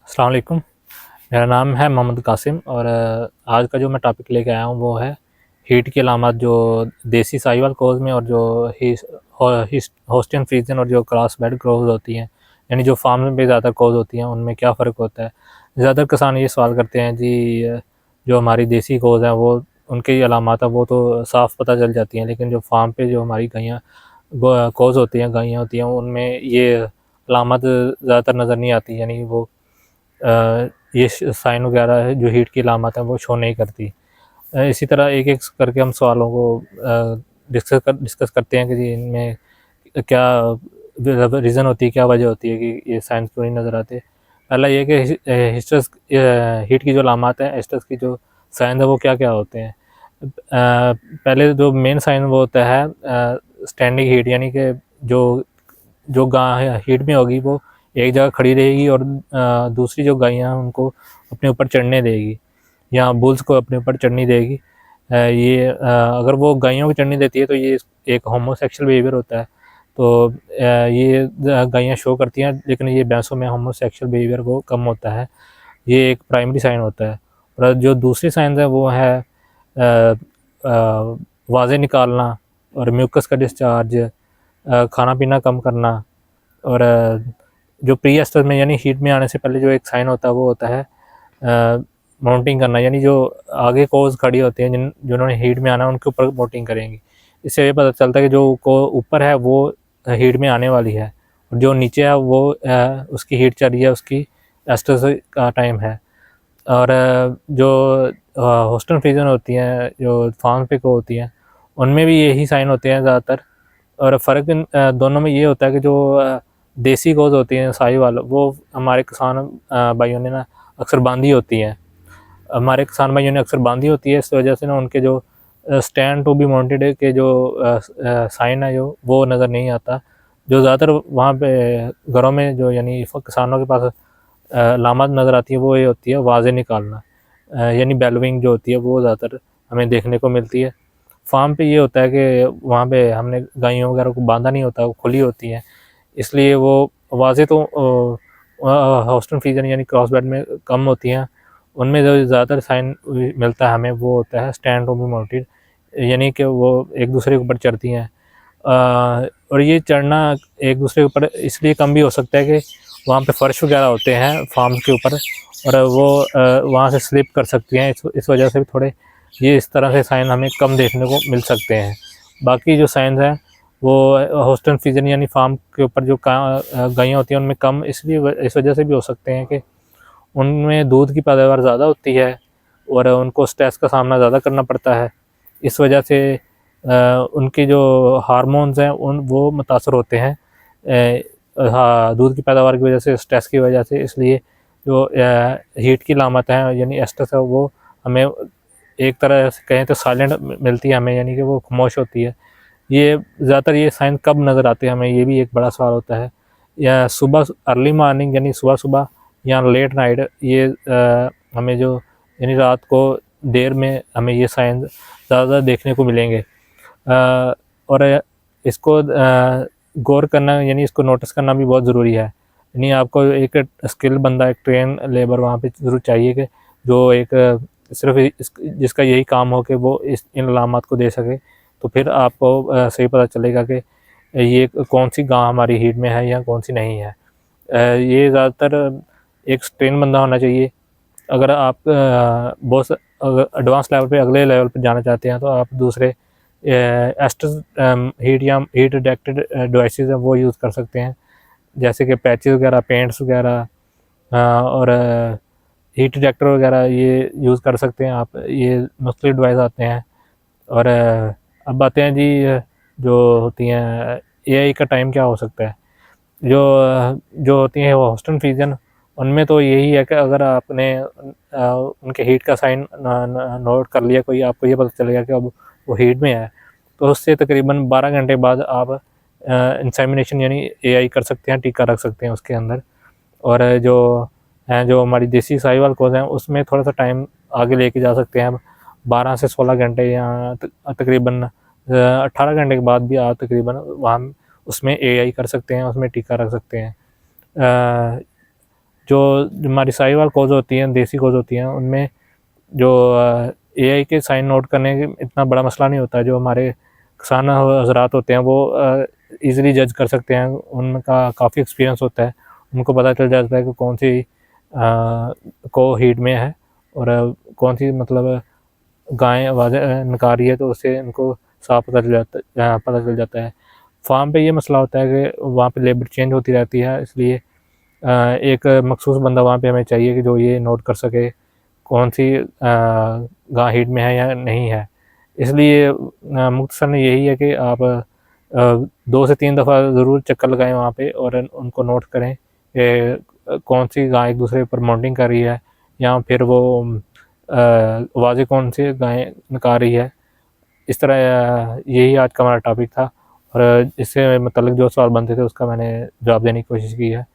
अस्सलाम वालेकुम। मेरा नाम है मोहम्मद कासिम और आज का जो मैं टॉपिक लेके आया हूँ वो है हीट की अलामत जो देसी साहिवाल कोज़ में और जो होस्टियन फ्रीजन और जो क्रॉस बेड कोज़ होती हैं, यानी जो फार्म में ज़्यादातर कोज़ होती हैं, उनमें क्या फ़र्क होता है। ज़्यादातर किसान ये सवाल करते हैं जी, जो हमारी देसी कोज़ हैं वो उनकी अलामत है वो तो साफ़ पता चल जाती हैं, लेकिन जो फार्म पे जो हमारी गैयाँ कोज़ होती हैं, गायें होती हैं, उनमें ये अलामत ज़्यादातर नज़र नहीं आती, यानी वो ये साइन वगैरह है जो हीट की अलामत है वो शो नहीं करती। इसी तरह एक-एक करके हम सवालों को डिस्कस करते हैं कि जी इनमें क्या रीज़न होती है, क्या वजह होती है कि ये साइंस क्यों नहीं नज़र आते। पहला ये है कि हिस्टस हीट की जो अलामत है, हिस्टस की जो साइन है वो क्या-क्या होते हैं। पहले जो मेन साइन वो होता है स्टैंडिंग हीट, यानी कि जो जो गाय हीट में होगी वो एक जगह खड़ी रहेगी और दूसरी जो गायें हैं उनको अपने ऊपर चढ़ने देगी या बुल्स को अपने ऊपर चढ़ने देगी। अगर वो गायों को चढ़ने देती है तो ये एक होमोसेक्सुअल बिहेवियर होता है। तो ये गायें शो करती हैं, लेकिन ये भैंसों में होमोसेक्सुअल बिहेवियर वो कम होता है। ये एक प्राइमरी साइन होता है। और जो दूसरी साइंस है वो है वाज़े निकालना और म्यूकस का डिस्चार्ज, खाना पीना कम करना और जो प्री एस्टर में यानी हीट में आने से पहले जो एक साइन होता है वो होता है माउंटिंग करना, यानी जो आगे कोज़ खड़ी होती हैं जिन्होंने हीट में आना है उनके ऊपर माउंटिंग करेंगी। इससे ये पता चलता है कि जो को ऊपर है वो हीट में आने वाली है और जो नीचे है वो उसकी हीट चल रही है, उसकी एस्टर का टाइम है। और जो होस्टन फ्रीजन होती हैं, जो फार्म पे को होती हैं, उनमें भी यही साइन होते हैं ज़्यादातर। और फ़र्क दोनों में ये होता है कि जो देसी गोज़ होती हैं साहिवाल, वो हमारे किसान भाइयों ने ना अक्सर बांधी होती हैं। हमारे किसान भाइयों ने अक्सर बांधी होती है, इस वजह से ना उनके जो स्टैंड टू बी माउंटेड के जो साइन है जो वो नज़र नहीं आता। जो ज़्यादातर वहाँ पे घरों में जो यानी किसानों के पास अलामत नज़र आती है वो ये होती है वाज़े निकालना, यानी बेलविंग जो होती है वो ज़्यादातर हमें देखने को मिलती है। फार्म पे ये होता है कि वहाँ पे हमने गायों वगैरह को बांधा नहीं होता, वो खुली होती हैं, इसलिए वो वाज़े तो होस्टन फ्रीजन यानी क्रॉस बेड में कम होती हैं। उनमें जो ज़्यादातर साइन मिलता है हमें वो होता है स्टैंड टू बी माउंटेड, यानी कि वो एक दूसरे के ऊपर चढ़ती हैं। और ये चढ़ना एक दूसरे के ऊपर इसलिए कम भी हो सकता है कि वहाँ पे फ़र्श वगैरह होते हैं फार्म के ऊपर और वो वहाँ से स्लिप कर सकती हैं, इस वजह से भी थोड़े ये इस तरह से साइन हमें कम देखने को मिल सकते हैं। बाकी जो साइंस हैं वो होस्टन फ्रीजन यानी फार्म के ऊपर जो गायें होती हैं उनमें कम इसलिए इस वजह से भी हो सकते हैं कि उनमें दूध की पैदावार ज़्यादा होती है और उनको स्ट्रेस का सामना ज़्यादा करना पड़ता है। इस वजह से उनके जो हार्मोन्स हैं उन वो मुतासर होते हैं हाँ, दूध की पैदावार की वजह से, स्ट्रेस की वजह से। इसलिए जो हीट की अलामत है यानी एस्ट्रेस है वो हमें एक तरह से कहें तो साइलेंट मिलती है हमें, यानी कि वो खामोश होती है। ये ज़्यादातर ये साइन कब नज़र आते हैं हमें, ये भी एक बड़ा सवाल होता है। या सुबह अर्ली मॉर्निंग यानी सुबह-सुबह या लेट नाइट, ये हमें जो यानी रात को देर में हमें ये साइन ज़्यादा देखने को मिलेंगे। और इसको गौर करना यानी इसको नोटिस करना भी बहुत ज़रूरी है। यानी आपको एक स्किल बंदा, एक ट्रेन लेबर वहाँ पे ज़रूर चाहिए कि जो एक सिर्फ़ जिसका यही काम हो कि वो इन अलामत को दे सके, तो फिर आपको सही पता चलेगा कि ये कौन-सी गाय हमारी हीट में है या कौन-सी नहीं है। ये ज़्यादातर एक ट्रेन बंदा होना चाहिए। अगर आप बहुत एडवांस लेवल पे, अगले लेवल पे जाना चाहते हैं तो आप दूसरे एस्ट्रस हीट या हीट डिटेक्टेड डिवाइसेस हैं वो यूज़ कर सकते हैं, जैसे कि पैचेस वगैरह, पेंट्स वगैरह और हीट डिटेक्टर वगैरह ये यूज़ कर सकते हैं आप। ये मुख्तलिफ डिवाइस आते हैं। और अब आते हैं जी जो होती हैं एआई का टाइम क्या हो सकता है। जो जो होती हैं वो होस्टन फ्रीजन, उनमें तो यही है कि अगर आपने उनके हीट का साइन नोट कर लिया, कोई आपको ये पता चलेगा कि अब वो हीट में है, तो उससे तकरीबन 12 घंटे बाद आप इंसेमिनेशन यानी एआई कर सकते हैं, टीका रख सकते हैं उसके अंदर। और जो हैं जो हमारी देसी साहिवाल कोज़ हैं उसमें थोड़ा-सा टाइम आगे लेके जा सकते हैं। 12 से 16 घंटे या तकरीबन 18 घंटे के बाद भी आप तकरीबन वहाँ उसमें एआई कर सकते हैं, उसमें टीका रख सकते हैं। जो हमारी साहिवाल कोज़ होती हैं, देसी कोज़ होती हैं, उनमें जो एआई के साइन नोट करने के इतना बड़ा मसला नहीं होता है। जो हमारे किसान हज़रात होते हैं वो ईज़िली जज कर सकते हैं, उनका काफ़ी एक्सपीरियंस होता है, उनको पता चल जाता है कि कौन सी को हीट में है और कौन सी मतलब गाय आवाज़ें निकाल रही है, तो उससे उनको साफ पता चल जाता है। फार्म पे ये मसला होता है कि वहाँ पे लेबर चेंज होती रहती है, इसलिए एक मखसूस बंदा वहाँ पे हमें चाहिए कि जो ये नोट कर सके कौन सी गाय हीट में है या नहीं है। इसलिए मुख्तसर में यही है कि आप 2 से 3 दफ़ा ज़रूर चक्कर लगाएँ वहाँ पे और उनको नोट करें कि कौन सी गाय एक दूसरे पर माउंटिंग कर रही है, या फिर वो आवाज़ें कौन सी गाय निकाल रही है। इस तरह यही आज का हमारा टॉपिक था और इससे मतलब जो सवाल बनते थे उसका मैंने जवाब देने की कोशिश की है।